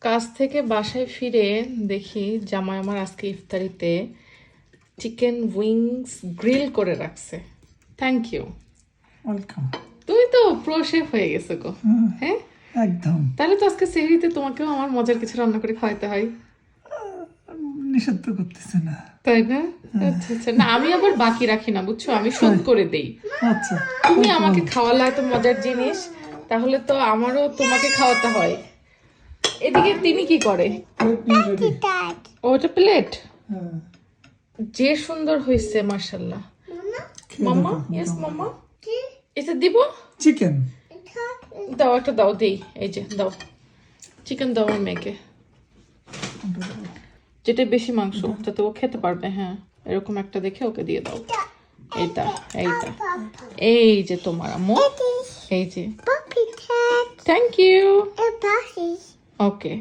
কাজ থেকে বাসায় ফিরে দেখি জামাই আমার আজকে ইফতারিতে চিকেন উইংস গ্রিল করে রাখছে। Thank you. ওয়েলকাম। তুমি তো প্রো শেফ হয়ে গেছো গো। হ্যাঁ একদম তাহলে তো আজকে সেহরিতে তোমাকেও আমার মজার কিছু রান্না করে খাওয়াতে হয়, নিষেধ তো করতেছে না। তাই না? আচ্ছা আচ্ছা, না আমি আবার বাকি রাখি না বুঝছো, আমি শোধ করে দেই। আচ্ছা তুমি আমাকে খাওয়ালে এত মজার জিনিস, তাহলে তো আমারও তোমাকে খাওয়াতে হয়। এদিকে তিনি কি করে? ওটা প্লেট যে সুন্দর হয়েছে মাশাআল্লাহ। মাম্মা, ইয়েস মাম্মা, এটা দিব? চিকেন দাও একটা দাও, দেই, এই যে দাও চিকেন দাও আমার মেয়েকে, যেটা বেশি মাংস যাতে ও খেতে পারবে। হ্যাঁ এরকম একটা দেখে ওকে দিয়ে দাও। এইটা এইটা এই যে তোমার আম্মু, এই যে থ্যাংক ইউ। ওকে